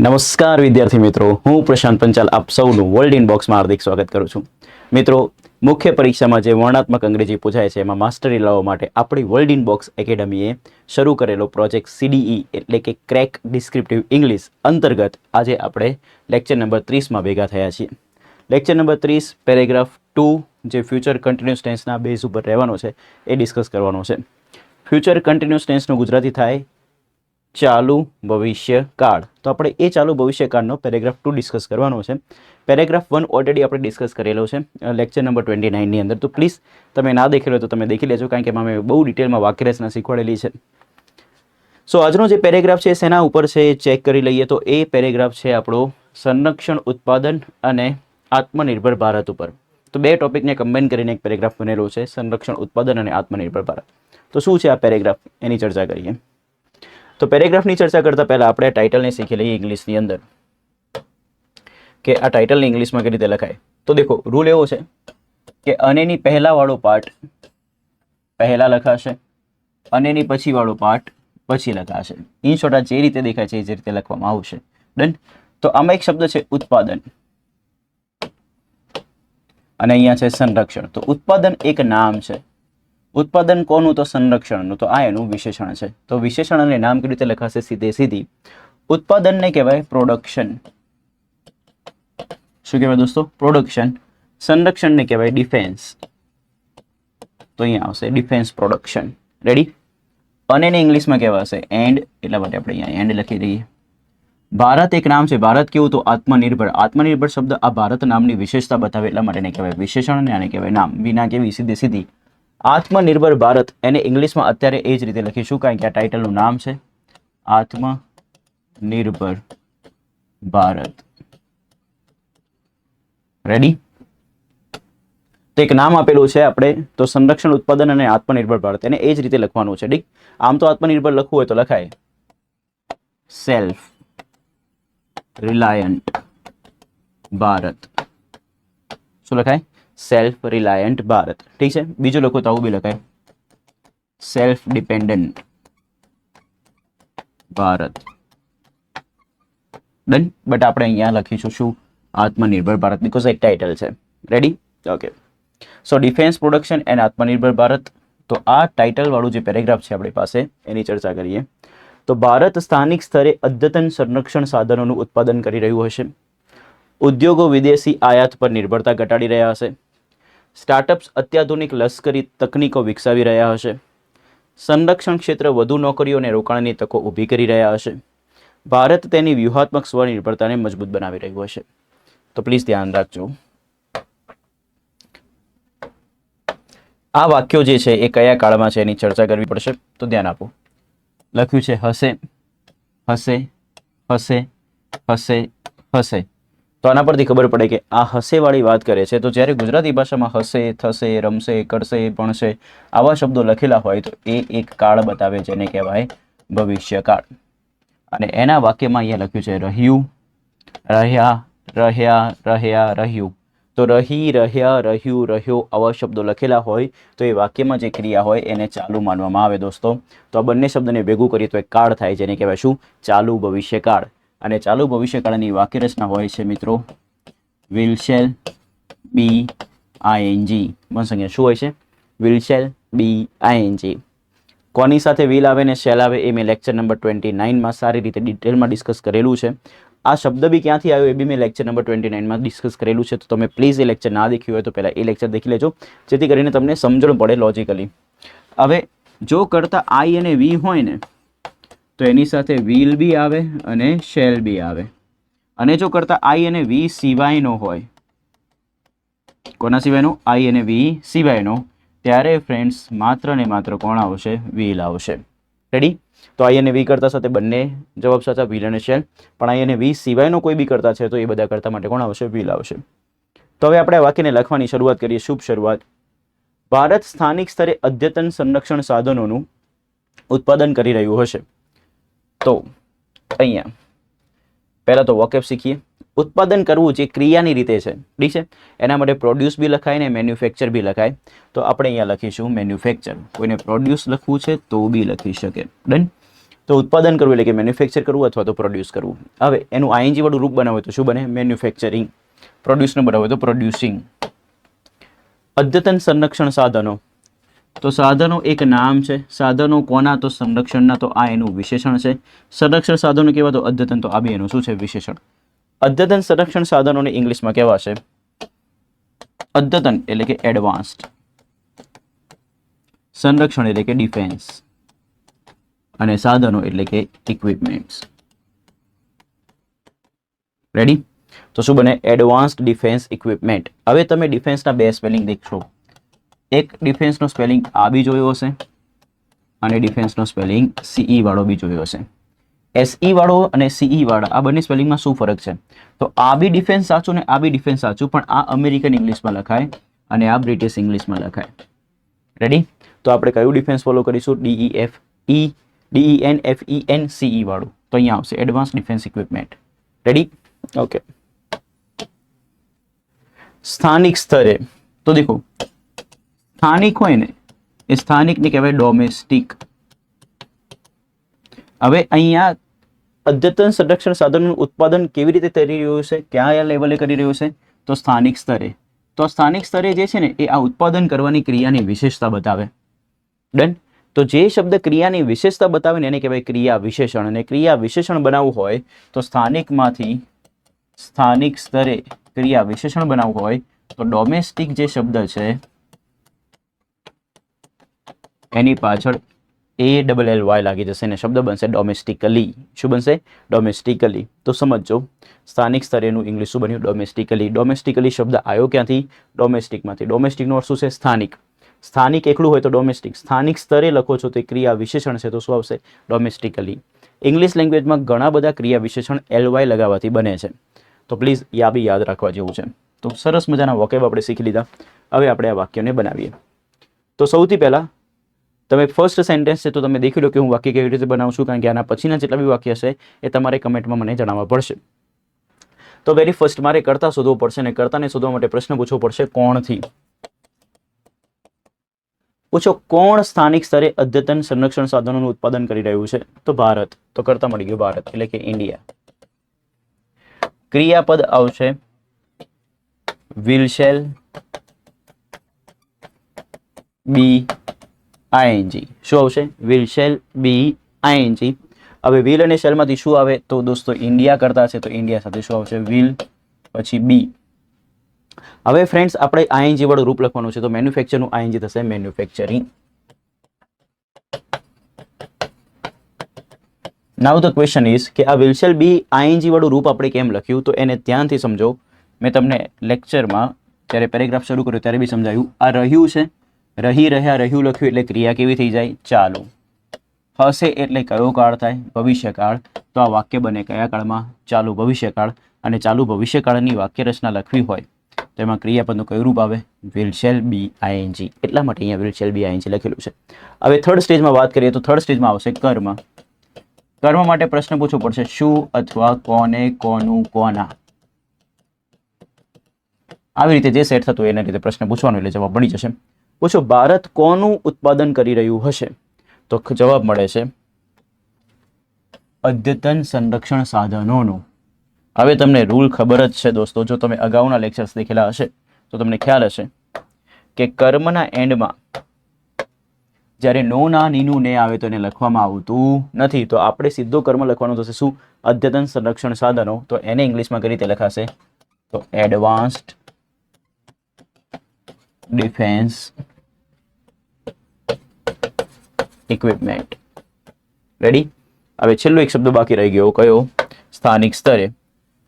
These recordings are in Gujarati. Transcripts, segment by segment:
નમસ્કાર વિદ્યાર્થી મિત્રો, હું પ્રશાંત પંચાલ આપ સૌનું વર્લ્ડ ઇનબોક્સમાં હાર્દિક સ્વાગત કરું છું. મિત્રો, મુખ્ય પરીક્ષામાં જે વર્ણનાત્મક અંગ્રેજી પૂછાય છે એમાં માસ્ટરી લાવવા માટે આપણી વર્લ્ડ ઇનબોક્સ એકેડમીએ શરૂ કરેલો પ્રોજેક્ટ CDE એટલે કે ક્રેક ડિસ્ક્રિપ્ટિવ ઇંગ્લિશ અંતર્ગત આજે આપણે લેક્ચર નંબર 30માં ભેગા થયા છીએ. લેક્ચર નંબર 30 પેરેગ્રાફ 2 જે ફ્યુચર કન્ટિન્યુઅસ ટેન્સના બેઝ ઉપર રહેવાનો છે એ ડિસ્કસ કરવાનો છે. ફ્યુચર કન્ટિન્યુઅસ ટેન્સનું ગુજરાતી થાય ચાલુ ભવિષ્યકાળ. તો આપણે એ ચાલુ ભવિષ્યકાળનો પેરેગ્રાફ 2 ડિસ્કસ કરવાનો છે. પેરેગ્રાફ 1 ઓલરેડી આપણે ડિસ્કસ કરેલો છે લેક્ચર નંબર 29 ની અંદર. તો પ્લીઝ તમે ના દેખેલો તો તમે દેખી લેજો, કારણ કે એમાં મેં બહુ ડિટેલમાં વાક્યરચના શીખવાડેલી છે. સો આજનો જે પેરેગ્રાફ છે શેના ઉપર છે ચેક કરી લઈએ. તો એ પેરેગ્રાફ છે આપણો સંરક્ષણ ઉત્પાદન અને આત્મનિર્ભર ભારત ઉપર. તો બે ટોપિકને કમ્બાઈન કરીને એક પેરેગ્રાફ બનેલો છે, સંરક્ષણ ઉત્પાદન અને આત્મનિર્ભર ભારત. તો શું છે આ પેરેગ્રાફ, એની ચર્ચા કરીએ. તો પેરેગ્રાફની ચર્ચા કરતાં પહેલાં આપણે ટાઇટલને શીખી લઈએ ઇંગ્લિશની અંદર, કે આ ટાઇટલને ઇંગ્લિશમાં કઈ રીતે લખાય. તો દેખો, રૂલ એવો છે કે અનેની પહેલાંવાળો પાર્ટ પહેલાં લખાશે, અનેની પછીવાળો પાર્ટ પછી લખાશે. ઇન શોર્ટ આ જે રીતે દેખાય છે એ જે રીતે લખવામાં આવશે. ડન. તો આમાં એક શબ્દ છે ઉત્પાદન અને અહીંયા છે સંરક્ષણ. તો ઉત્પાદન એક નામ છે. ઉત્પાદન કોનું? તો સંરક્ષણનું. તો આ એનું વિશેષણ છે. તો વિશેષણ અને નામ કેવી રીતે લખાશે? સીધી ઉત્પાદનને કહેવાય પ્રોડક્શન. શું કહેવાય દોસ્તો? પ્રોડક્શન. સંરક્ષણને કહેવાય ડિફેન્સ. તો અહીંયા આવશે ડિફેન્સ પ્રોડક્શન. રેડી? અને એને ઇંગ્લિશમાં કહેવાશે એન્ડ, એટલા માટે આપણે અહીંયા એન્ડ લખી દઈએ. ભારત એક નામ છે. ભારત કેવું? તો આત્મનિર્ભર. આત્મનિર્ભર શબ્દ આ ભારત નામની વિશેષતા બતાવે એટલા માટે એને કહેવાય વિશેષણ અને આને કહેવાય નામ. વિના કેવી? સીધી આત્મનિર્ભર ભારત. એને ઇંગ્લિશમાં અત્યારે એ જ રીતે લખીશું, કારણ કે આ ટાઇટલનું નામ છે આત્મનિર્ભર ભારત. રેડી? તો એક નામ આપેલું છે આપણે, તો સંરક્ષણ ઉત્પાદન અને આત્મનિર્ભર ભારત. એને એ જ રીતે લખવાનું છે. ઠીક? આમ તો આત્મનિર્ભર લખવું હોય તો લખાય સેલ્ફ રિલાયન્ટ ભારત. શું લખાય? Self reliant Bharat. ઠીક છે? બીજું લખો તો આવું બી લખાય self dependent Bharat. Done. But આપણે અહીંયા લખીશું શું? આત્મનિર્ભર ભારત, બીકોઝ એક ટાઇટલ છે. Ready? Okay. So defence production and આત્મનિર્ભર ભારત. તો આ ટાઇટલ વાળું જે પેરેગ્રાફ છે આપણી પાસે એની ચર્ચા કરીએ. તો ભારત સ્થાનિક સ્તરે અદ્યતન સંરક્ષણ સાધનોનું ઉત્પાદન કરી રહ્યું હશે. ઉદ્યોગો વિદેશી આયાત પર નિર્ભરતા ઘટાડી રહ્યા હશે. સ્ટાર્ટઅપ્સ અત્યાધુનિક લશ્કરી તકનીકો વિકસાવી રહ્યા હશે. સંરક્ષણ ક્ષેત્ર વધુ નોકરીઓ અને રોકાણની તકો ઊભી કરી રહ્યા હશે. ભારત તેની વ્યૂહાત્મક સ્વનિર્ભરતાને મજબૂત બનાવી રહ્યું હશે. તો પ્લીઝ ધ્યાન રાખજો. આ વાક્યો જે છે એ કયા કાળમાં છે એની ચર્ચા કરવી પડશે, તો ધ્યાન આપો. લખ્યું છે હશે, હશે, હશે, હશે, હશે. તો આના પરથી ખબર પડે કે આ હસેવાળી વાત કરે છે. તો જ્યારે ગુજરાતી ભાષામાં હશે, થશે, રમશે, કરશે, ભણશે આવા શબ્દો લખેલા હોય તો એ એક કાળ બતાવે, જેને કહેવાય ભવિષ્યકાળ. અને એના વાક્યમાં અહીંયા લખ્યું છે રહ્યું, રહ્યા, રહ્યા, રહ્યા, રહ્યું. તો રહી, રહ્યા, રહ્યું, રહ્યો આવા શબ્દો લખેલા હોય તો એ વાક્યમાં જે ક્રિયા હોય એને ચાલુ માનવામાં આવે દોસ્તો. તો આ બંને શબ્દને ભેગું કરીએ તો એક કાળ થાય, જેને કહેવાય શું? ચાલુ ભવિષ્યકાળ. અને ચાલુ ભવિષ્યકાળની વાક્યરચના હોય છે મિત્રો વિલ, શેલ, બી, આઈએનજી. બસ અહીંયા શું હોય છે? Will, shall, be, ING. કોની સાથે વિલ આવે ને શેલ આવે એ મેં લેક્ચર નંબર 29માં સારી રીતે ડિટેલમાં ડિસ્કસ કરેલું છે. આ શબ્દ બી ક્યાંથી આવ્યો એ બી મેં લેક્ચર નંબર 29માં ડિસ્કસ કરેલું છે. તો તમે પ્લીઝ એ લેક્ચર ના દેખ્યું હોય તો પહેલાં એ લેક્ચર દેખી લેજો, જેથી કરીને તમને સમજણ પડે લોજિકલી. હવે જો કરતા આઈ અને વી હોય ને તો એની સાથે વિલ બી આવે અને શેલ બી આવે. અને જો કરતા આઈ અને વી સિવાયનો હોય, કોના સિવાયનો? આઈ અને વી સિવાયનો, ત્યારે ફ્રેન્ડ્સ માત્ર ને માત્ર કોણ આવશે? વિલ આવશે. રેડી? તો આઈ અને વી કરતા સાથે બંને જવાબ સાચા, વિલ અને શેલ. પણ આઈ અને વી સિવાયનો કોઈ બી કરતા છે તો એ બધા કરતા માટે કોણ આવશે? વિલ આવશે. તો હવે આપણે આ વાક્યને લખવાની શરૂઆત કરીએ. શુભ શરૂઆત. ભારત સ્થાનિક સ્તરે અદ્યતન સંરક્ષણ સાધનોનું ઉત્પાદન કરી રહ્યું હશે. તો અહીંયા પહેલાં તો વોકેબ શીખીએ. ઉત્પાદન કરવું જે ક્રિયાની રીતે છે, ઠીક છે? એના માટે પ્રોડ્યુસ બી લખાય ને મેન્યુફેક્ચર બી લખાય. તો આપણે અહીંયા લખીશું મેન્યુફેક્ચર. કોઈને પ્રોડ્યુસ લખવું છે તો બી લખી શકે. ડન. તો ઉત્પાદન કરવું એટલે કે મેન્યુફેક્ચર કરવું અથવા તો પ્રોડ્યુસ કરવું. હવે એનું આઈએનજી વાળું રૂપ બનાવે તો શું બને? મેન્યુફેક્ચરિંગ. પ્રોડ્યુસનું બનાવે તો પ્રોડ્યુસિંગ. અદ્યતન સંરક્ષણ સાધનો, તો સાધનો એક નામ છે. સાધનો કોના? તો સંરક્ષણના. તો આ એનું વિશેષણ છે. સંરક્ષણ સાધનો કેવા? તો અદ્યતન. તો આ બી એનું શું છે? વિશેષણ. અદ્યતન સંરક્ષણ સાધનોને ઇંગ્લિશમાં કેવા છે? અદ્યતન એટલે કે એડવાન્સ્ડ, સંરક્ષણ એટલે કે ડિફેન્સ, અને સાધનો એટલે કે ઇક્વિપમેન્ટ્સ. રેડી? તો શું બને? Advanced defence equipment. હવે તમે ડિફેન્સના બે સ્પેલિંગ દેખશો. એક ડિફેન્સનો સ્પેલિંગ આ બી જોયો હશે અને ડિફેન્સનો સ્પેલિંગ સીઈ વાળો બી જોયો હશે. એસઈ વાળો અને સીઈ વાળા આ બંને સ્પેલિંગમાં શું ફરક છે? તો આ બી ડિફેન્સ સાચું ને આ બી ડિફેન્સ સાચું, પણ આ અમેરિકન ઇંગ્લિશમાં લખાય અને આ બ્રિટિશ ઇંગ્લિશમાં લખાય. રેડી? તો આપણે કયું ડિફેન્સ ફોલો કરીશું? DENFENCE વાળું. તો અહીંયા આવશે advance defence equipment. Ready? Okay. સ્થાનિક સ્તરે, તો દેખો સ્થાનિક હોય ને એ સ્થાનિકને કહેવાય ડોમેસ્ટિક. હવે અહીંયા અદ્યતન સંરક્ષણ સાધનોનું ઉત્પાદન કેવી રીતે કરી રહ્યું છે? કયા લેવલે કરી રહ્યું છે? તો સ્થાનિક સ્તરે. તો સ્થાનિક સ્તરે જે છે ને એ આ ઉત્પાદન કરવાની ક્રિયાની વિશેષતા બતાવે. ડન? તો જે શબ્દ ક્રિયાની વિશેષતા બતાવે ને એને કહેવાય ક્રિયા વિશેષણ. અને ક્રિયા વિશેષણ બનાવવું હોય તો સ્થાનિકમાંથી સ્થાનિક સ્તરે ક્રિયા વિશેષણ બનાવવું હોય તો ડોમેસ્ટિક જે શબ્દ છે એની પાછળ ALLY લાગી જશે ને શબ્દ બનશે ડોમેસ્ટિકલી. શું બનશે? ડોમેસ્ટિકલી. તો સમજો સ્થાનિક સ્તરેનું ઇંગ્લિશ શું બન્યું? ડોમેસ્ટિકલી. ડોમેસ્ટિકલી શબ્દ આવ્યો ક્યાંથી? ડોમેસ્ટિકમાંથી. ડોમેસ્ટિકનો અર્થ શું છે? સ્થાનિક. સ્થાનિક એકલું હોય તો ડોમેસ્ટિક. સ્થાનિક સ્તરે લખો છો તો ક્રિયા વિશેષણ છે તો શું આવશે? ડોમેસ્ટિકલી. ઇંગ્લિશ લેંગ્વેજમાં ઘણા બધા ક્રિયા વિશેષણ LY લગાવવાથી બને છે. તો પ્લીઝ યા બી યાદ રાખવા જેવું છે. તો સરસ મજાના વોકેબ આપણે શીખી લીધા. હવે આપણે આ વાક્યોને બનાવીએ. તો સૌથી પહેલાં તમે ફર્સ્ટ સેન્ટેન્સ છે તો તમે દેખી લો કે હું વાક્ય કેવી રીતે બનાવું છું, કારણ કે આના પછીના જેટલા બી વાક્ય છે એ તમારે કમેન્ટમાં મને જણાવવા પડશે. તો વેરી ફર્સ્ટ મારે કર્તા શોધવો પડશે અને કર્તાને શોધવા માટે પ્રશ્ન પૂછવો પડશે કોણથી. પૂછો કોણ સ્થાનિક સ્તરે અદ્યતન સંરક્ષણ સાધનોનું ઉત્પાદન કરી રહ્યું છે? તો ભારત. તો કર્તા મળી ગયું ભારત એટલે કે ઇન્ડિયા. ક્રિયાપદ આવશે વિલ શેલ બી આઈએનજી. શું આવશે? Will shall be ING. હવે વિલ અને શેલમાંથી શું આવે? તો દોસ્તો ઇન્ડિયા કરતા છે તો ઇન્ડિયા સાથે શું આવશે? વિલ પછી બી. હવે ફ્રેન્ડ્સ આપણે આઈએનજી વાળું રૂપ લખવાનું છે તો મેન્યુફેક્ચરનું આઈએનજી થશે manufacturing. Now the question is કે આ વિલ શેલ બી આઈએનજી વાળું રૂપ આપણે કેમ લખ્યું? તો એને ધ્યાનથી સમજો. મેં તમને લેક્ચરમાં જ્યારે પેરેગ્રાફ શરૂ કર્યો ત્યારે બી સમજાયું. આ રહ્યું છે, રહી રહ્યા, રહ્યું લખ્યું એટલે ક્રિયા કેવી થઈ જાય? ચાલુ. હશે એટલે કયો કાળ થાય? ભવિષ્યકાળ. તો આ વાક્ય બને કયા કાળમાં? ચાલુ ભવિષ્યકાળ. અને ચાલુ ભવિષ્યકાળની વાક્ય રચના લખવી હોય તો એમાં ક્રિયાપદનું કયું રૂપ આવે? Will shall be ING. એટલા માટે અહીંયા વિલ શેલ બી આઈએનજી લખેલું છે. હવે થર્ડ સ્ટેજમાં વાત કરીએ તો થર્ડ સ્ટેજમાં આવશે કર્મ. કર્મ માટે પ્રશ્ન પૂછવો પડશે શું અથવા કોને, કોનું, કોના. આવી રીતે જે સેટ થતું એના રીતે પ્રશ્ન પૂછવાનો એટલે જવાબ મળી જશે. પૂછો ભારત કોનું ઉત્પાદન કરી રહ્યું હશે? તો જવાબ મળે છે અદ્યતન સંરક્ષણ સાધનોનું. હવે તમને રૂલ ખબર જ છે દોસ્તો. જો તમે અગાઉના લેક્ચર્સ દેખેલા હશે તો તમને ખ્યાલ હશે કે કર્મના એન્ડમાં જ્યારે નો ના નીનું ને આવે તો એને લખવામાં આવતું નથી. તો આપણે સીધો કર્મ લખવાનું થશે શું? અદ્યતન સંરક્ષણ સાધનો. તો એને ઇંગ્લિશમાં કઈ રીતે લખાશે? તો એડવાન્સ્ડ ડિફેન્સ ઇક્વિપમેન્ટ. રેડી? હવે છેલ્લો એક શબ્દ બાકી રહી ગયો, કયો? સ્થાનિક સ્તરે.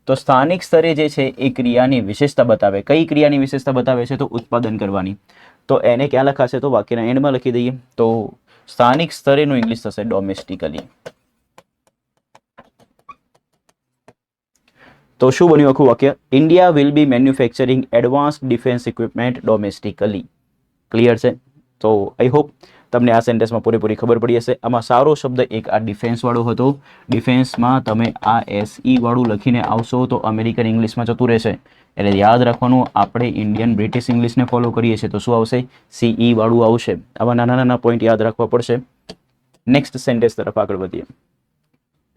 તો સ્થાનિક સ્તરે જે છે એ ક્રિયાની વિશેષતા બતાવે. કઈ ક્રિયાની વિશેષતા બતાવે છે? તો ઉત્પાદન કરવાની. તો એને ક્યાં લખાશે? તો વાક્યના એન્ડમાં લખી દઈએ. તો સ્થાનિક સ્તરેનું ઇંગ્લિશ થશે ડોમેસ્ટિકલી. તો શું બન્યું આખું વાક્ય? India will be manufacturing advanced defence equipment domestically. Clear છે? તો આઈ હોપ તમને આ સેન્ટેન્સમાં પૂરેપૂરી ખબર પડી હશે. આમાં સારો શબ્દ એક આ ડિફેન્સ વાળો હતો. ડિફેન્સમાં તમે આ SE વાળું લખીને આવશો તો અમેરિકન ઇંગ્લિશમાં જતું રહેશે. એટલે યાદ રાખવાનું આપણે ઇન્ડિયન બ્રિટિશ ઇંગ્લિશને ફોલો કરીએ છીએ તો શું આવશે? CE વાળું આવશે. આવા નાના નાના પોઈન્ટ યાદ રાખવા પડશે. નેક્સ્ટ સેન્ટેન્સ તરફ આગળ વધીએ.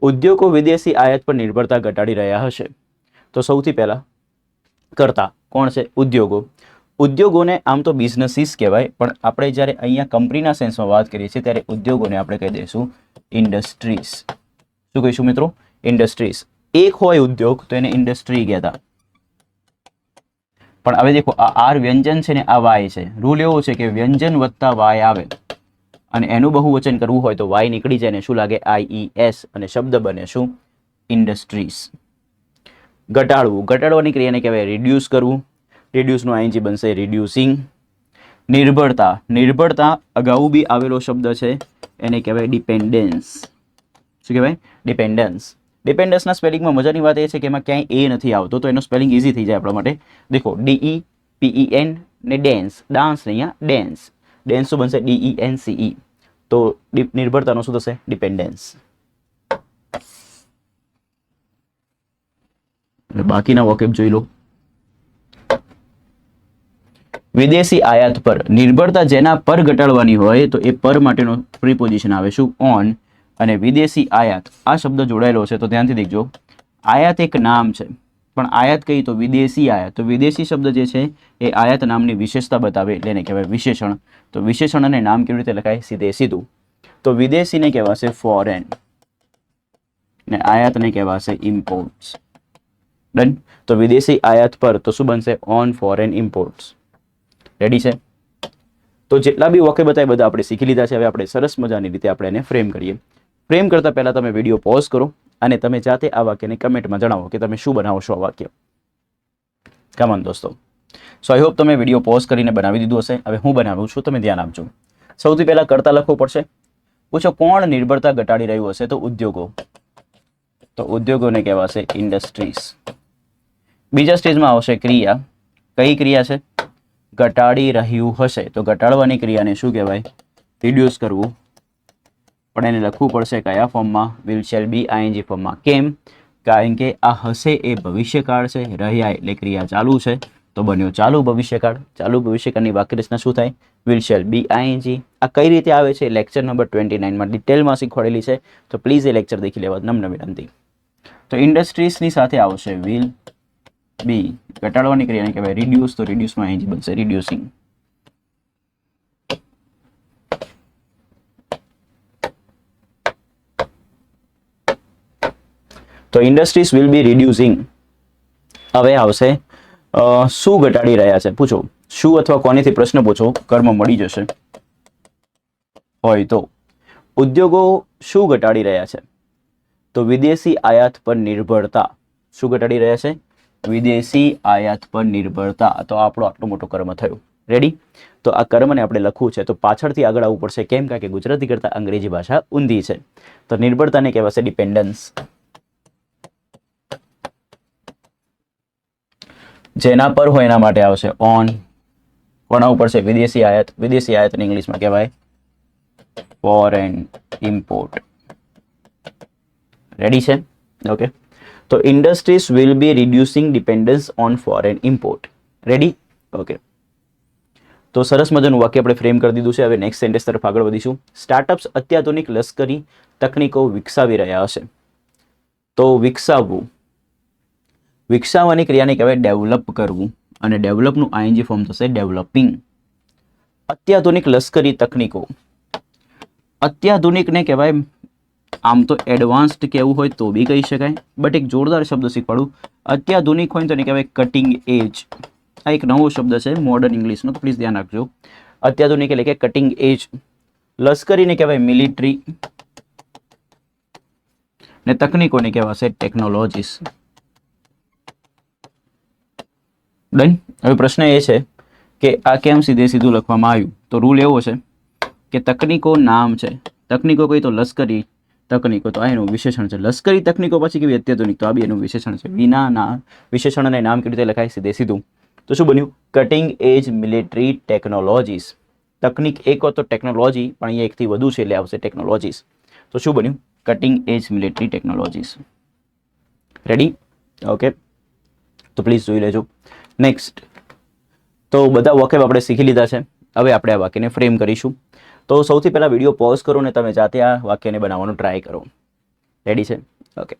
ઉદ્યોગો વિદેશી આયાત પર નિર્ભરતા ઘટાડી રહ્યા હશે. તો સૌથી પહેલા કરતા કોણ છે? ઉદ્યોગો. ઉદ્યોગોને આમ તો બિઝનેસીસ કહેવાય, પણ આપણે જ્યારે અહીંયા કંપનીના સેન્સમાં વાત કરીએ છીએ ત્યારે ઉદ્યોગોને આપણે કહી દઈશું ઇન્ડસ્ટ્રીઝ. શું કહીશું મિત્રો? ઇન્ડસ્ટ્રીઝ. એક હોય ઉદ્યોગ તો એને ઇન્ડસ્ટ્રી કહેતા. પણ હવે દેખો આ આર વ્યંજન છે ને આ વાય છે. રૂલ એવો છે કે વ્યંજન વત્તા વાય આવે અને એનું બહુવચન કરવું હોય તો વાય નીકળી જાય ને શું લાગે? IES અને શબ્દ બને શું? ઇન્ડસ્ટ્રીઝ. ઘટાડવું. ઘટાડવાની ક્રિયાને કહેવાય રિડ્યુસ કરવું. રિડ્યુસનું ING બનશે રિડ્યુસિંગ. નિર્ભરતા. નિર્ભરતા અગાઉ બી આવેલો શબ્દ છે, એને કહેવાય ડિપેન્ડન્સ. શું કહેવાય? ડિપેન્ડન્સ. ડિપેન્ડન્સના સ્પેલિંગમાં મજાની વાત એ છે કે એમાં ક્યાંય એ નથી આવતો, તો એનો સ્પેલિંગ ઇઝી થઈ જાય આપણા માટે. દેખો DEPEN ને ડેન્સ. ડાન્સ ને અહીંયા ડેન્સ. ડેન્સ શું બનશે? DENCE. તો નિર્ભરતાનો શું થશે? ડિપેન્ડન્સ. બાકીના વોકેબ જોઈ લો. વિદેશી આયાત પર નિર્ભરતા જેના પર ઘટાડવાની હોય તો એ પર માટેનો પ્રિપોઝિશન આવે શું? ઓન. અને વિદેશી આયાત આ શબ્દ જોડાયેલો છે તો ધ્યાનથી દેખજો. આયાત એક નામ છે, પણ આયાત કઈ તો વિદેશી આયાત. તો વિદેશી શબ્દ જે છે એ આયાત નામની વિશેષતા બતાવે એટલે એને કહેવાય વિશેષણ. તો વિશેષણ અને નામ કેવી રીતે લખાય? સીધે સીધું. તો વિદેશીને કહેવાશે ફોરેન ને આયાતને કહેવાશે ઇમ્પોર્ટ્સ. ડન. તો વિદેશી આયાત પર તો શું બનશે? On foreign imports. રેડી છે? તો જેટલા બી વોકેબ હતા એ બધા આપણે શીખી લીધા છે. હવે આપણે સરસ મજાની રીતે આપણે એને ફ્રેમ કરીએ. ફ્રેમ કરતા પહેલા તમે વિડીયો પોઝ કરો અને તમે જાતે આ વાક્યને કમેન્ટમાં જણાવો કે તમે શું બનાવશો આ વાક્ય. કમન દોસ્તો. સો આઈ હોપ તમે વિડીયો પોઝ કરીને બનાવી દીધું હશે. હવે હું બનાવું છું, તમે ધ્યાન આપજો. સૌથી પહેલા કરતા લખવું પડશે. પૂછો કોણ નિર્ભરતા ઘટાડી રહ્યું હશે? તો ઉદ્યોગો. તો ઉદ્યોગોને કહેવાશે ઇન્ડસ્ટ્રીઝ. બીજા સ્ટેજમાં આવશે ક્રિયા. કઈ ક્રિયા છે? ઘટાડી રહ્યું હશે. તો ઘટાડવાની ક્રિયાને શું કહેવાય? રિડ્યુસ કરવું. પણ એને લખવું પડશે કયા ફોર્મમાં? વિલ, શેલ બી, ING ફોર્મમાં. કેમ? કારણ કે આ હશે એ ભવિષ્યકાળ છે, રહ્યા એટલે ક્રિયા ચાલુ છે, તો બન્યો ચાલુ ભવિષ્યકાળ. ચાલુ ભવિષ્યકાળની વાક્ય રચના શું થાય? Will, shall B, ING. આ કઈ રીતે આવે છે? લેક્ચર નંબર 29માં ડિટેલમાં શીખવાડેલી છે, તો પ્લીઝ એ લેક્ચર દેખી લેવા નમ્ર વિનંતી. તો ઇન્ડસ્ટ્રીઝની સાથે આવશે વિલ બી. ઘટાડવાની ક્રિયાને કહેવાય રિડ્યુસ. તો રિડ્યુસમાં ING બનશે રિડ્યુસિંગ. તો ઇન્ડસ્ટ્રીઝ વિલ બી રિડ્યુસિંગ. હવે આવશે શું ઘટાડી રહ્યા છે? પૂછો શું અથવા કોનેથી પ્રશ્ન પૂછો, કર્મ મળી જશે. હોય તો ઉદ્યોગો શું ઘટાડી રહ્યા છે? તો વિદેશી આયાત પર નિર્ભરતા. શું ઘટાડી રહ્યા છે? વિદેશી આયાત પર નિર્ભરતા. તો આપણો આટલો મોટો કર્મ થયો. રેડી? તો આ કર્મને આપણે લખવું છે તો પાછળથી આગળ આવવું પડશે. કેમ? કારણ કે ગુજરાતી કરતાં અંગ્રેજી ભાષા ઊંધી છે. તો નિર્ભરતાને કહેવાશે ડિપેન્ડન્સ. જેના પર હોય એના માટે આવશે ઓન. કોના ઉપર છે? વિદેશી આયાત. વિદેશી આયાતને ઇંગ્લિશમાં કહેવાય ફોરેન ઇમ્પોર્ટ. રેડી છે? ઓકે. તો industries will be reducing dependence on foreign import. Ready? Okay. તો સરસ મજાનું વાક્ય આપણે ફ્રેમ કરી દીધું છે. હવે નેક્સ્ટ સેન્ટેન્સ તરફ આગળ વધીશું. સ્ટાર્ટઅપ્સ અત્યાધુનિક લશ્કરી તકનીકો વિકસાવી રહ્યા હશે. તો વિકસાવવું. વિકસાવવાની ક્રિયાને કહેવાય ડેવલપ કરવું અને ડેવલપનું ING ફોર્મ થશે ડેવલપિંગ. અત્યાધુનિક લશ્કરી તકનીકો. અત્યાધુનિકને કહેવાય આમ તો એડવાન્સ્ડ કહેવું હોય તો બી કહી શકાય, બટ એક જોરદાર શબ્દ શીખવાડું. અત્યાધુનિક હોય તો એને કહેવાય કટિંગ એજ. આ એક નવો શબ્દ છે મોડર્ન ઇંગ્લિશનો, તો પ્લીઝ ધ્યાન રાખજો. અત્યાધુનિક એટલે કે કટિંગ એજ. લશ્કરીને કહેવાય મિલિટરી ને તકનીકોને કહેવાશે ટેકનોલોજીસ. ડન. હવે પ્રશ્ન એ છે કે આ કેમ સીધે સીધું લખવામાં આવ્યું? તો રૂલ એવો છે કે તકનીકો નામ છે. તકનીકો કઈ તો લશ્કરી તકનીકો, તો આ એનું વિશેષણ છે. લશ્કરી તકનીકો પછી કેવી અત્યાધુનિક, તો આ બી એનું વિશેષણ છે. વિના ના વિશેષણ અને નામ કેવી રીતે લખાય? સીધે સીધું. તો શું બન્યું? કટિંગ એજ મિલિટરી ટેકનોલોજીસ. તકનીક એક હોય તો ટેકનોલોજી, પણ અહીંયા એકથી વધુ છે એટલે આવશે ટેકનોલોજીસ. તો શું બન્યું? કટિંગ એજ મિલિટરી ટેકનોલોજીસ. રેડી? ઓકે. તો પ્લીઝ જોઈ લેજો. નેક્સ્ટ. તો બધા વોકેબ આપણે શીખી લીધા છે. હવે આપણે આ વાક્યને ફ્રેમ કરીશું. તો સૌથી પહેલા વિડીયો પોઝ કરો ને તમે જાતે આ વાક્યને બનાવવાનો ટ્રાય કરો. રેડી છે? ઓકે.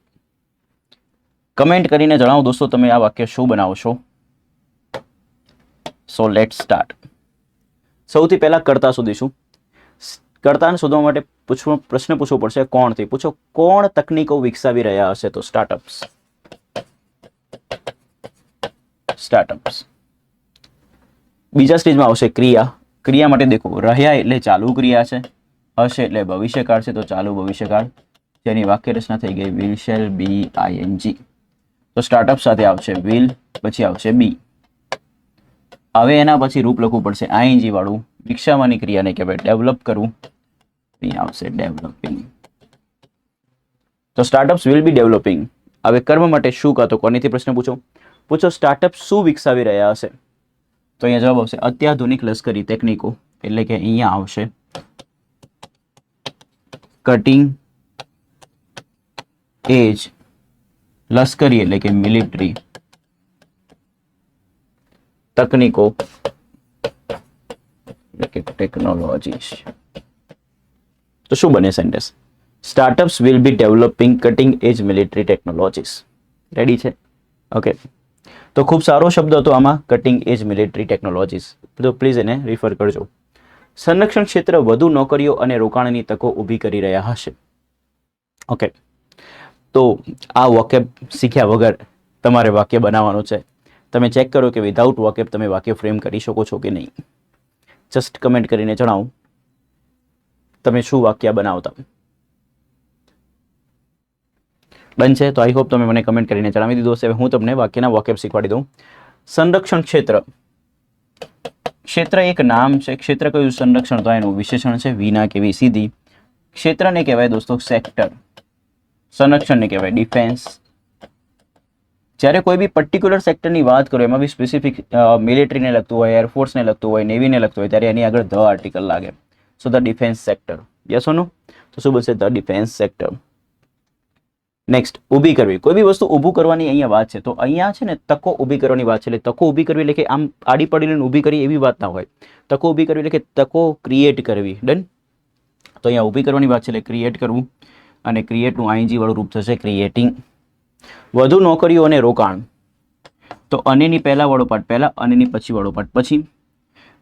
કમેન્ટ કરીને જણાવો દોસ્તો તમે આ વાક્ય શું બનાવશો. So let's start. સૌથી પહેલા કર્તા શોધીશું. કર્તાને શોધવા માટે પ્રશ્ન પૂછવો પડશે કોણથી. પૂછો કોણ તકનીકો વિકસાવી રહ્યા હશે? તો સ્ટાર્ટઅપ્સ. સ્ટાર્ટઅપ્સ. બીજા સ્ટેજમાં આવશે ક્રિયા. ક્રિયા માટે દેખો રહ્યા એટલે ચાલુ ક્રિયા છે, હશે એટલે ભવિષ્યકાળ છે, તો ચાલુ ભવિષ્યકાળ, જેની વાક્ય રચના થઈ ગઈ વિલ શેલ બી આઈએનજી. તો સ્ટાર્ટઅપ સાથે આવશે વિલ, પછી આવશે બી. હવે એના પછી રૂપ લખવું પડશે આઈએનજી વાળું. વિકસાવવાની ક્રિયાને કહેવાય ડેવલપ કરવું, અહીં આવશે ડેવલપિંગ. તો સ્ટાર્ટઅપ્સ વિલ બી ડેવલપિંગ. હવે કર્મ માટે શું કાં તો કોનીથી પ્રશ્ન પૂછો. પૂછો સ્ટાર્ટઅપ શું વિકસાવી રહ્યા હશે? તો અહીંયા જવાબ આવશે અત્યાધુનિક લશ્કરી ટેકનિકો, એટલે કે અહીંયા આવશે કટિંગ એજ લશ્કરી એટલે કે મિલિટરી તકનીકો એટલે કે ટેકનોલોજીસ. તો શું બને sentence? Startups will be developing cutting age military technologies. Ready છે? ઓકે. તો ખૂબ સારો શબ્દ હતો આમાં, કટિંગ એજ મિલિટરી ટેકનોલોજીસ. તો પ્લીઝ એને રિફર કરજો. સંરક્ષણ ક્ષેત્ર વધુ નોકરીઓ અને રોકાણની તકો ઊભી કરી રહ્યા હશે. ઓકે. તો આ વોકેબ શીખ્યા વગર તમારે વાક્ય બનાવવાનું છે. તમે ચેક કરો કે વિધાઉટ વોકેબ તમે વાક્ય ફ્રેમ કરી શકો છો કે નહીં. જસ્ટ કમેન્ટ કરીને જણાવો તમે શું વાક્ય બનાવતા. ડન છે? તો આઈ હોપ તમે મને કમેન્ટ કરીને જણાવી દીધું હશે. હું તમને વાક્યના વોકેબ શીખવાડી દઉં. સંરક્ષણ ક્ષેત્ર. ક્ષેત્ર એક નામ છે. ક્ષેત્ર કયું? સંરક્ષણ. તો એનું વિશેષણ છે વિના કેવી સીધી. ક્ષેત્રને કહેવાય દોસ્તો સેક્ટર. સંરક્ષણને કહેવાય ડિફેન્સ. જ્યારે કોઈ બી પર્ટિક્યુલર સેક્ટરની વાત કરો, એમાં બી સ્પેસિફિક મિલિટરીને લગતું હોય, એરફોર્સને લગતું હોય, નેવીને લગતું હોય, ત્યારે એની આગળ ધ આર્ટિકલ લાગે. So the defence sector. Yes or no? તો શું બનશે? The defence sector. નેક્સ્ટ, ઊભી કરવી. કોઈ બી વસ્તુ ઊભું કરવાની અહીંયા વાત છે, તો અહીંયા છે ને તકો ઊભી કરવાની વાત છે. એટલે તકો ઊભી કરવી એટલે કે આમ આડી પડીને ઊભી કરી એવી વાત ના હોય. તકો ઊભી કરવી એટલે કે તકો ક્રિએટ કરવી. ડન? તો અહીંયા ઊભી કરવાની વાત છે એટલે ક્રિએટ કરવું, અને ક્રિએટનું આઈએનજી વાળું રૂપ થશે ક્રિએટિંગ. વધુ નોકરીઓ અને રોકાણ. તો અનેની પહેલા વાળો પાર્ટ પહેલા, અનેની પછી વાળો પાર્ટ પછી.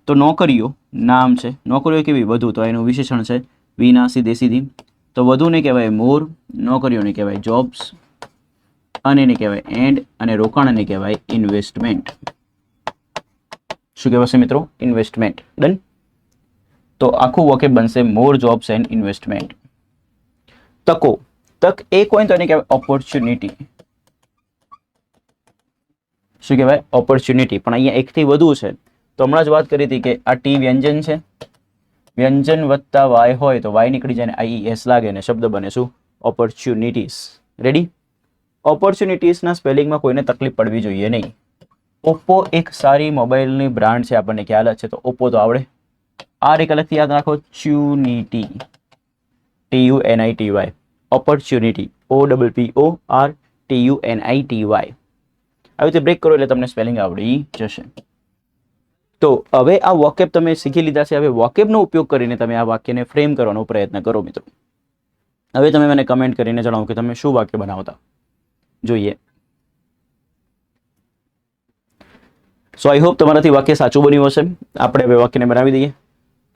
તો નોકરીઓ નામ છે. નોકરીઓ કેવી? વધુ. તો એનું વિશેષણ છે વિના સીધે સીધી. તો વધુને કહેવાય મોર, નોકરીઓને કહેવાય જોબ્સ, અને એને કહેવાય એન્ડ, અને રોકાણને કહેવાય ઇન્વેસ્ટમેન્ટ. શું કહેવાશે મિત્રો? ઇન્વેસ્ટમેન્ટ. ડન? તો આખું વોકેબ બનશે મોર જોબ્સ એન્ડ ઇન્વેસ્ટમેન્ટ. તકો. તક એક હોય તો એને કહેવાય ઓપોર્ચ્યુનિટી. શું કહેવાય? ઓપોર્ચ્યુનિટી. પણ અહીંયા એકથી વધુ છે. તો હમણાં જ વાત કરી હતી કે આ ટી વ્યંજન છે, વ્યંજન વત્તા વાય હોય તો વાય નીકળી જાય ને આઈએસ લાગે ને શબ્દ બને શું? ઓપોર્ચ્યુનિટીઝ. રેડી? ઓપોર્ચ્યુનિટીઝના સ્પેલિંગમાં કોઈને તકલીફ પડવી જોઈએ નહીં. ઓપ્પો એક સારી મોબાઈલની બ્રાન્ડ છે, આપણને ખ્યાલ જ છે. તો ઓપ્પો તો આવડે. આર એક અલગથી યાદ રાખો, ચ્યુનિટી. TUNITY. ઓપોર્ચ્યુનિટી. OPPORTUNITY. આવી રીતે બ્રેક કરો એટલે તમને સ્પેલિંગ આવડી જશે. તો હવે આ વોકેબ તમે શીખી લીધા છે. હવે વોકેબનો ઉપયોગ કરીને તમે આ વાક્યને ફ્રેમ કરવાનો પ્રયત્ન કરો મિત્રો. હવે તમે મને કમેન્ટ કરીને જણાવો કે તમે શું વાક્ય બનાવતા. જોઈએ. સો આઈ હોપ તમારાથી વાક્ય સાચું બન્યું હશે. આપણે હવે વાક્યને બનાવી દઈએ.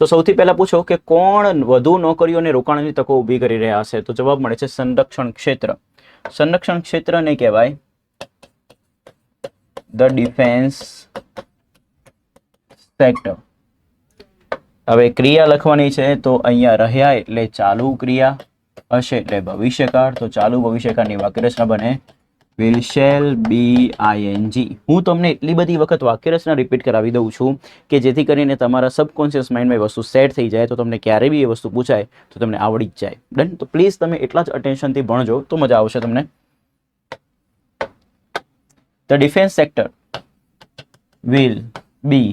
તો સૌથી પહેલા પૂછો કે કોણ વધુ નોકરીઓ અને રોકાણની તકો ઊભી કરી રહ્યા હશે? તો જવાબ મળે છે સંરક્ષણ ક્ષેત્ર. સંરક્ષણ ક્ષેત્રને કહેવાય ધ ડિફેન્સ સેક્ટર. હવે ક્રિયા લખવાની છે, તો અહીંયા રહ્યા એટલે ચાલુ ક્રિયા, હશે એટલે ભવિષ્યકાળ. તો ચાલુ ભવિષ્યકાળની વાક્યરચના બને વિલ શેલ બી આઈએનજી. હું તમને એટલી બધી વખત વાક્યરચના રિપીટ કરાવી દઉં છું કે જેથી કરીને તમારા સબકોન્શિયસ માઇન્ડમાં એ વસ્તુ સેટ થઈ જાય, તો તમને ક્યારે બી એ વસ્તુ પૂછાય તો તમને આવડી જ જાય. ડન? તો પ્લીઝ તમે એટલા જ અટેન્શનથી ભણજો તો મજા આવશે તમને. The defence sector will be,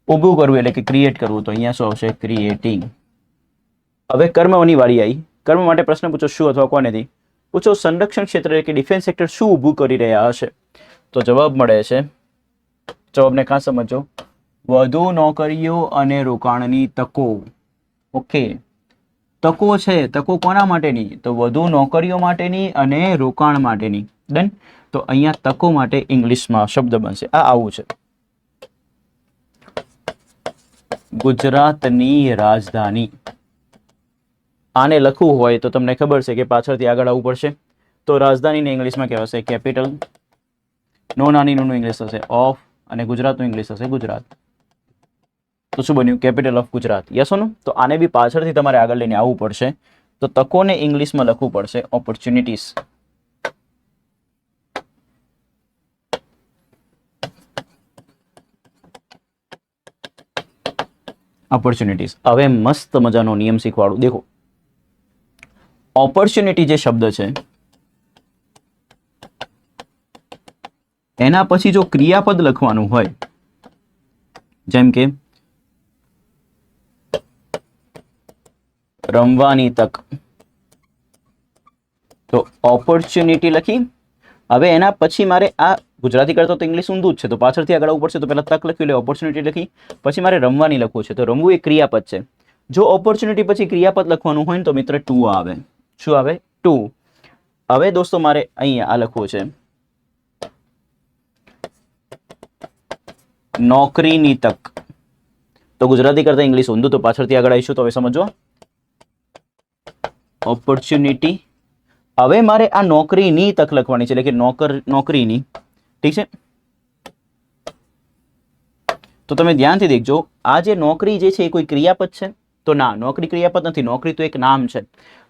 ઊભું કરવું એટલે કે ક્રિએટ કરવું. તો અહીંયા શું આવશે? ક્રિએટિંગ. હવે કર્મની વારી આવી. કર્મ માટે પ્રશ્ન પૂછો શું અથવા કોનેથી. પૂછો સંરક્ષણ ક્ષેત્ર એટલે કે ડિફેન્સ સેક્ટર શું ઊભું કરી રહ્યા હશે? તો જવાબ મળે છે, જવાબને કાં સમજો, વધુ નોકરીઓ અને રોકાણની તકો. ઓકે, તકો છે, તકો કોના માટેની? તો વધુ નોકરીઓ માટેની અને રોકાણ માટેની. ડન. તો અહીંયા તકો માટે ઇંગ્લિશમાં શબ્દ બનશે આ આવું છે, ગુજરાતની રાજધાની. આને લખવું હોય તો તમને ખબર છે કે પાછળથી આગળ આવવું પડશે. તો રાજધાનીને ઇંગ્લિશમાં કહેવાશે કેપિટલ. નો નાની નું ઇંગ્લિશ થશે ઓફ, અને ગુજરાતનું ઇંગ્લિશ થશે ગુજરાત. તો શું બન્યું? Capital of Gujarat. Yes or no? તો આને બી પાછળથી તમારે આગળ લઈને આવવું પડશે. તો તકોને ઇંગ્લિશમાં લખવું પડશે ઓપોર્ચ્યુનિટીઝ. ઓપોર્ચ્યુનિટીઝ. હવે મસ્ત મજાનો નિયમ શીખવાડું. દેખો, ઓપોર્ચ્યુનિટી જે શબ્દ છે એના પછી જો ક્રિયાપદ લખવાનું હોય, જેમ કે રમવાની તક, તો ઓપોર્ચ્યુનિટી લખી. હવે એના પછી મારે આ ગુજરાતી કરતો તો ઇંગ્લિશ ઊંધું જ છે, તો પાછળથી આગળ આવવું પડશે. તો પહેલા તક લખ્યું એટલે ઓપોર્ચ્યુનિટી લખી, પછી મારે રમવાની લખવું છે, તો રમવું એ ક્રિયાપદ છે. જો ઓપોર્ચ્યુનિટી પછી ક્રિયાપદ લખવાનું હોય ને તો મિત્ર ટુ આવે. શું આવે? ટુ. હવે દોસ્તો મારે અહીંયા આ લખવું છે નોકરીની તક, તો ગુજરાતી કરતા ઇંગ્લિશ ઊંધું, તો પાછળથી આગળ આવીશું. તો હવે સમજો, ઓપોર્ચ્યુનિટી. હવે મારે આ નોકરીની તક લખવાની છે, એટલે કે નોકરીની. ઠીક છે, તો તમે ધ્યાનથી દેખજો, આ જે નોકરી જે છે એ કોઈ ક્રિયાપદ છે? તો ના, નોકરી ક્રિયાપદ નથી. નોકરી તો એક નામ છે.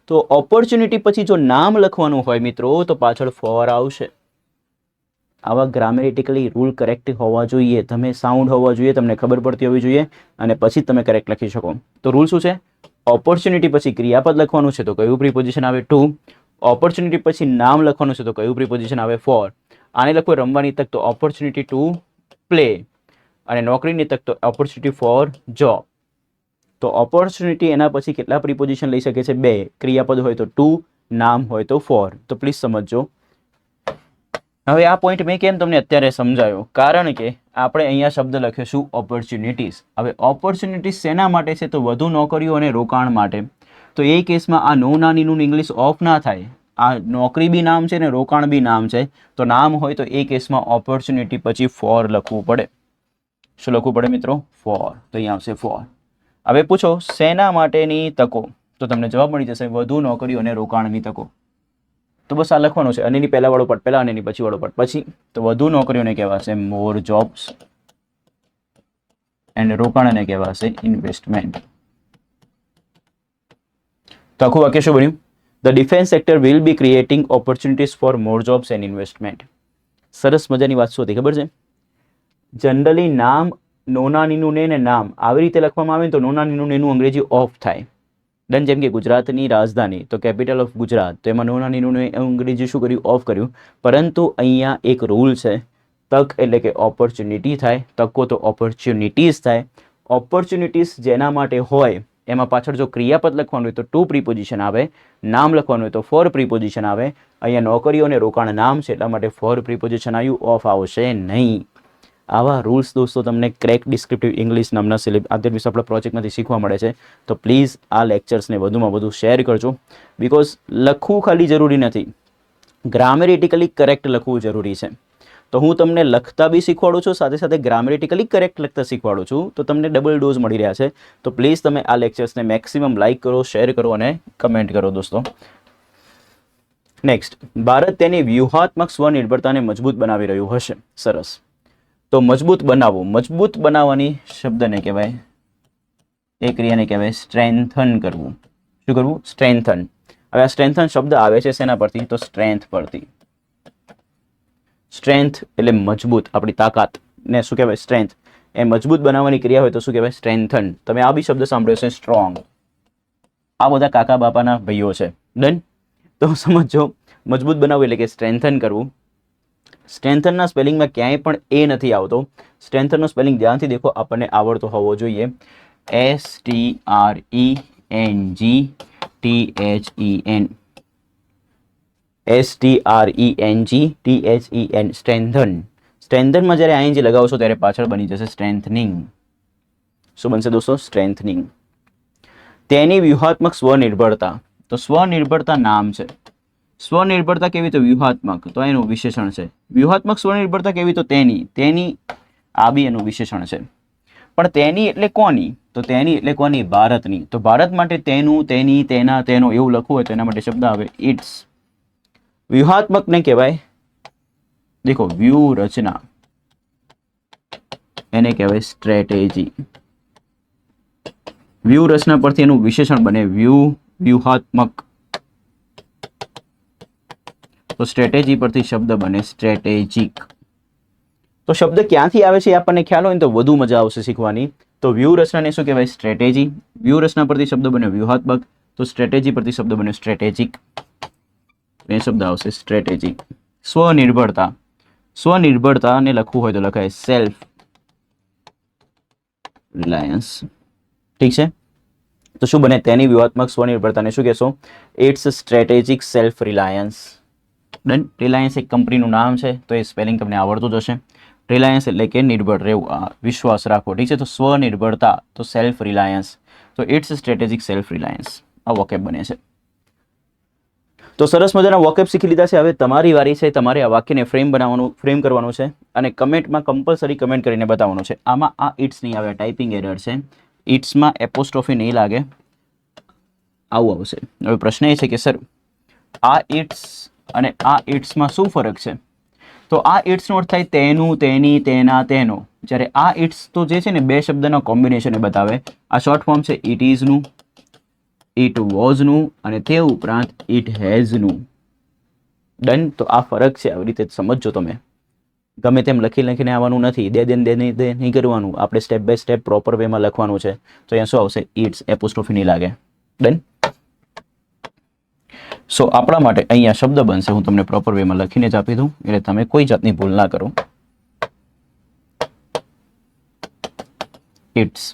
તો ઓપોર્ચ્યુનિટી પછી જો નામ લખવાનું હોય મિત્રો તો પાછળ ફોર આવશે. આવા ગ્રામેટિકલી રૂલ કરેક્ટ હોવા જોઈએ, તમે સાઉન્ડ હોવા જોઈએ, તમને ખબર પડતી હોવી જોઈએ, અને પછી તમે કરેક્ટ લખી શકો. તો રૂલ શું છે? ઓપોર્ચ્યુનિટી પછી ક્રિયાપદ લખવાનું છે તો કયું પ્રિપોઝિશન આવે? ટુ. ઓપોર્ચ્યુનિટી પછી નામ લખવાનું છે તો કયું પ્રિપોઝિશન આવે? ફોર. આને લખો રમવાની તક, તો ઓપોર્ચ્યુનિટી ટુ પ્લે. અને નોકરીની તક તો ઓપોર્ચ્યુનિટી ફોર જોબ. તો ઓપોર્ચ્યુનિટી એના પછી કેટલા પ્રિપોઝિશન લઈ શકે છે? બે. ક્રિયાપદ હોય તો ટુ, નામ હોય તો ફોર. તો પ્લીઝ સમજજો. હવે આ પોઈન્ટ મેં કેમ તમને અત્યારે સમજાયો? કારણ કે આપણે અહીંયા શબ્દ લખીશું ઓપોર્ચ્યુનિટીઝ. હવે ઓપોર્ચ્યુનિટીઝ શેના માટે છે? તો વધુ નોકરીઓ અને રોકાણ માટે. તો એ કેસમાં આ નો નાનીનું ઇંગ્લિશ ઓફ ના થાય. આ નોકરી બી નામ છે ને રોકાણ બી નામ છે, તો નામ હોય તો એ કેસમાં ઓપોર્ચ્યુનિટી પછી ફોર લખવું પડે. શું લખવું પડે મિત્રો? ફોર. તો અહીંયા આવશે ફોર. હવે પૂછો શેના માટેની તકો? તો તમને જવાબ મળી જશે વધુ નોકરીઓ અને રોકાણની તકો. તો બસ આ લખવાનું છે, અને એની પહેલા વાળો પાર્ટ પહેલા અને એની પછી વાળો પાર્ટ પછી. તો વધુ નોકરીઓને કહેવાશે મોર જોબ્સ, એન્ડ રોકાણને કહેવાશે ઇન્વેસ્ટમેન્ટ. તો આખું વાક્ય શું બન્યું? The defence sector will be creating opportunities for more jobs and investment. સરસ મજાની વાત શું હતી ખબર છે? જનરલી નામ નોનાનીનું ને નામ આવી રીતે લખવામાં આવે તો નોનાનીનું એનું અંગ્રેજી ઓફ થાય. ડન. જેમ કે ગુજરાતની રાજધાની, તો કેપિટલ ઓફ ગુજરાત, તો એમાં નોનાનીનું અંગ્રેજી શું કર્યું? ઓફ કર્યું. પરંતુ અહીંયા એક રૂલ છે, તક એટલે કે ઓપોર્ચ્યુનિટી થાય, તકો તો ઓપોર્ચ્યુનિટીઝ થાય. ઓપોર્ચ્યુનિટીઝ જેના માટે હોય એમાં પાછળ જો ક્રિયાપદ લખવાનું હોય તો ટુ પ્રિપોઝિશન આવે, નામ લખવાનું હોય તો ફોર પ્રિપોઝિશન આવે. અહીંયા નોકરીઓ અને રોકાણ નામ છે એટલા માટે ફોર પ્રિપોઝિશન આવ્યું, ઓફ આવશે નહીં. આવા રૂલ્સ દોસ્તો તમને ક્રેક ડિસ્ક્રિપ્ટિવ ઇંગ્લિશ નામના આધ્યાત્મિક આપણા પ્રોજેક્ટમાંથી શીખવા મળે છે. તો પ્લીઝ આ લેક્ચર્સને વધુમાં વધુ શેર કરજો. બિકોઝ લખવું ખાલી જરૂરી નથી, ગ્રામેટિકલી કરેક્ટ લખવું જરૂરી છે. તો હું તમને લખતા બી શીખવાડું છું, સાથે સાથે ગ્રામેટિકલી કરેક્ટ લખતા શીખવાડું છું. તો તમને ડબલ ડોઝ મળી રહ્યા છે. તો પ્લીઝ તમે આ લેક્ચર્સને મેક્સિમમ લાઇક કરો, શેર કરો અને કમેન્ટ કરો દોસ્તો. નેક્સ્ટ, ભારત તેની વ્યૂહાત્મક સ્વનિર્ભરતાને મજબૂત બનાવી રહ્યું હશે. સરસ. તો મજબૂત બનાવવું, મજબૂત બનાવવાની શબ્દને કહેવાય, એ ક્રિયાને કહેવાય સ્ટ્રેન્થન કરવું. શું કરવું? સ્ટ્રેન્થન. હવે આ સ્ટ્રેન્થન શબ્દ આવે છે શેના પરથી? તો સ્ટ્રેન્થ પરથી. સ્ટ્રેન્થ એટલે મજબૂત, આપણી તાકાત ને શું કહેવાય? સ્ટ્રેન્થ. એ મજબૂત બનાવવાની ક્રિયા હોય તો શું કહેવાય? સ્ટ્રેન્થન. તમે આ બી શબ્દ સાંભળ્યો છે, સ્ટ્રોંગ. આ બધા કાકા બાપાના ભાઈઓ છે. ડન. તો સમજો, મજબૂત બનાવવું એટલે કે સ્ટ્રેન્થન કરવું. સ્ટ્રેન્થનના સ્પેલિંગમાં ક્યાંય પણ એ નથી આવતો. સ્ટ્રેન્થનનો સ્પેલિંગ ધ્યાનથી દેખો, આપણને આવડતો હોવો જોઈએ. STRENGTHEN. STRENGTHEN. સ્ટ્રેન્થન. સ્ટ્રેન્થનમાં જ્યારે ING લગાવશો ત્યારે પાછળ બની જશે સ્ટ્રેન્થનિંગ. શું બનશે દોસ્તો? સ્ટ્રેન્થનિંગ. તેની વ્યૂહાત્મક સ્વનિર્ભરતા. તો સ્વનિર્ભરતા નામ છે. સ્વનિર્ભરતા કેવી? તો વ્યૂહાત્મક, તો એનું વિશેષણ છે. વ્યૂહાત્મક સ્વનિર્ભરતા કેવી? તો તેની આ બી એનું વિશેષણ છે. પણ તેની એટલે કોની? તો તેની એટલે કોની? ભારતની. તો ભારત માટે તેનું, તેની, તેના, તેનો એવું લખવું હોય તો એના માટે શબ્દ આવે ઇટ્સ. વ્યૂહાત્મક ને કહેવાય, દેખો વ્યૂહરચના, એને કહેવાય સ્ટ્રેટેજી. વ્યૂહરચના પરથી એનું વિશેષણ બને વ્યૂહાત્મક. તો સ્ટ્રેટેજી પરથી શબ્દ બને સ્ટ્રેટેજિક. તો શબ્દ ક્યાંથી આવે છે આપણને ખ્યાલ હોય ને તો વધુ મજા આવશે શીખવાની. તો વ્યૂહરચનાને શું કહેવાય? સ્ટ્રેટેજી. વ્યૂહરચના પરથી શબ્દ બને વ્યૂહાત્મક, તો સ્ટ્રેટેજી પરથી શબ્દ બને સ્ટ્રેટેજિક. એ શબ્દ આવશે સ્ટ્રેટેજિક. સ્વનિર્ભરતા. સ્વનિર્ભરતાને લખવું હોય તો લખાય સેલ્ફ રિલાયન્સ. ઠીક છે. તો શું બને? તેની વ્યૂહાત્મક સ્વનિર્ભરતાને શું કહેશો? It's strategic self reliance. Done. Reliance એક કંપનીનું નામ છે, તો એ સ્પેલિંગ તમને આવડતું જ હશે. રિલાયન્સ એટલે કે નિર્ભર રહેવું, વિશ્વાસ રાખવો. ઠીક છે. તો સ્વનિર્ભરતા, તો સેલ્ફ રિલાયન્સ, તો ઇટ્સ સ્ટ્રેટેજિક સેલ્ફ રિલાયન્સ. આ વોકેબ બને છે. તો સરસ મજાના વોકેબ શીખી લીધા છે. હવે તમારી વારી છે. તમારે આ વાક્યને ફ્રેમ કરવાનું છે અને કમેન્ટમાં કમ્પલસરી કમેન્ટ કરીને બતાવવાનું છે. આમાં આ ઇટ્સ નહીં આવે, ટાઈપિંગ એરર છે. ઇટ્સમાં એપોસ્ટ્રોફી નહીં લાગે, આવું આવશે. હવે પ્રશ્ન એ છે કે સર આ ઇટ્સ અને આ ઇટ્સમાં શું ફરક છે? તો આ ઇટ્સનો અર્થ થાય તેનું, તેની, તેના, તેનો. જ્યારે આ ઇટ્સ તો જે છે ને બે શબ્દના કોમ્બિનેશન બતાવે. આ શોર્ટ ફોર્મ છે ઇટ ઇઝનું, ઇટ વોઝનું અને તે ઉપરાંત ઇટ હેઝનું. ડન. તો આ ફરક છે, આવી રીતે સમજજો તમે. ગમે તેમ લખીને આવવાનું નથી, દે નહીં કરવાનું. આપણે સ્ટેપ બાય સ્ટેપ પ્રોપર વેમાં લખવાનું છે. તો અહીંયા શું આવશે? ઇટ્સ, એપોસ્ટ્રોફી નહીં લાગે. ડન. સો આપણા માટે અહીંયા શબ્દ બનશે, હું તમને પ્રોપર વેમાં લખીને જ આપી દઉં એટલે તમે કોઈ જાતની ભૂલ ના કરો. ઇટ્સ.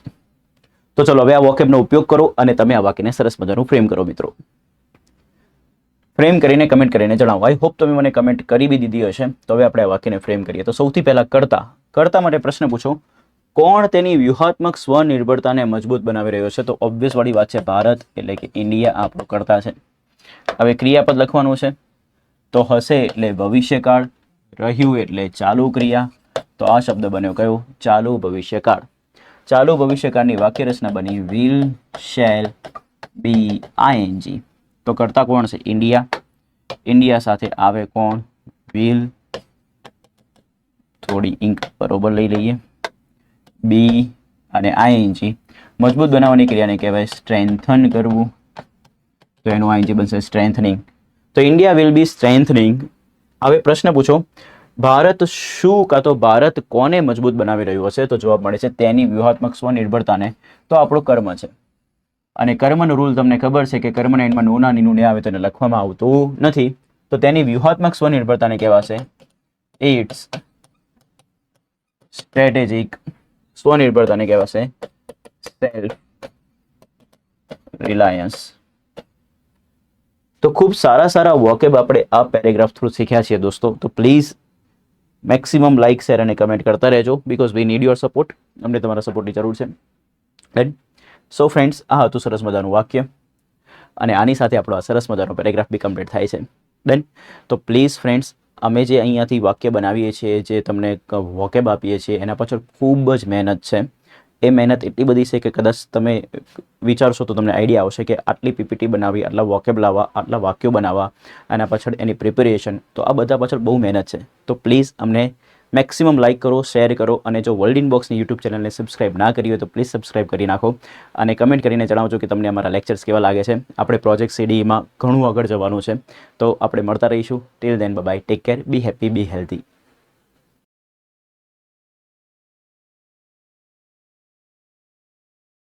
તો ચલો હવે આ વોકેબનો ઉપયોગ કરો અને તમે આ વાક્યને સરસ મજાનું ફ્રેમ કરો મિત્રો. ફ્રેમ કરીને કમેન્ટ કરીને જણાવો. આઈ હોપ તમે મને કમેન્ટ કરી બી દીધી હશે. તો હવે આપણે આ વાક્યને ફ્રેમ કરીએ. તો સૌથી પહેલા કર્તા માટે પ્રશ્ન પૂછો. કોણ તેની વ્યૂહાત્મક સ્વનિર્ભરતાને મજબૂત બનાવી રહ્યો છે? તો ઓબ્વિયસ વાળી વાત છે, ભારત એટલે કે ઇન્ડિયા આપણો કર્તા છે. હવે ક્રિયાપદ લખવાનું છે. તો હશે એટલે ભવિષ્યકાળ, રહ્યું એટલે ચાલુ ક્રિયા. તો આ શબ્દ બન્યો કયો? ચાલુ ભવિષ્યકાળ. ચાલુ ભવિષ્યકાળની વાક્ય રચના બની વિલ, શેલ, બી, આઈએનજી. તો કર્તા કોણ છે? ઇન્ડિયા. ઇન્ડિયા સાથે આવે કોણ? વિલ. થોડી ઇંક બરોબર લઈ લઈએ. બી અને આઈએનજી. મજબૂત બનાવવાની ક્રિયાને કહેવાય સ્ટ્રેન્થન કરવું. તો એનું આઈએનજી બનશે સ્ટ્રેન્થનિંગ. તો ઇન્ડિયા વિલ બી સ્ટ્રેન્થનિંગ. હવે પ્રશ્ન પૂછો, ભારત શું કાં તો ભારત કોને મજબૂત બનાવી રહ્યું હશે? તો જવાબ મળે છે તેની વ્યૂહાત્મક સ્વનિર્ભરતાને. તો આપણું કર્મ છે. અને કર્મનો રૂલ તમને ખબર છે કે કર્મના એન્ડમાં નો ના નીનું ને આવે તો એને લખવામાં આવતું નથી. તો તેની વ્યૂહાત્મક સ્વનિર્ભરતાને કહેવાશે ઇટ્સ સ્ટ્રેટેજિક. સ્વનિર્ભરતાને કહેવાશે સેલ્ફ રિલાયન્સ. તો ખૂબ સારા વોકેબ આપણે આ પેરેગ્રાફ થ્રુ શીખ્યા છીએ દોસ્તો. તો પ્લીઝ મેક્સિમમ લાઇક, શેર અને કમેન્ટ કરતા રહેજો, because we need your support. અમને તમારા સપોર્ટની જરૂર છે. ડન. સો ફ્રેન્ડ્સ, આ હતું સરસ મજાનું વાક્ય અને આની સાથે આપણો આ સરસ મજાનો પેરેગ્રાફ બી કમ્પ્લીટ થાય છે. ડન. તો પ્લીઝ ફ્રેન્ડ્સ, અમે જે અહીંયાથી વાક્ય બનાવીએ છીએ, જે તમને વોકેબ આપીએ છીએ, એના પાછળ ખૂબ જ મહેનત છે. એ મહેનત એટલી બધી છે કે કદાચ તમે વિચારશો તો તમને આઈડિયા આવશે કે આટલી પીપીટી બનાવી, આટલા વોકેબ લાવવા, આટલા વાક્યો બનાવવા, આના પાછળ એની પ્રિપેરેશન, તો આ બધા પાછળ બહુ મહેનત છે. તો પ્લીઝ અમને મેક્સિમમ લાઇક કરો, શેર કરો અને જો વર્લ્ડ ઇનબોક્સની યુટ્યુબ ચેનલને સબસ્ક્રાઇબ ના કરી હોય તો પ્લીઝ સબસ્ક્રાઇબ કરી નાખો અને કમેન્ટ કરીને જણાવજો કે તમને અમારા લેક્ચર્સ કેવા લાગે છે. આપણે પ્રોજેક્ટ સીડીમાં ઘણું આગળ જવાનું છે, તો આપણે મળતા રહીશું. Till then bye, take care, be happy, be healthy.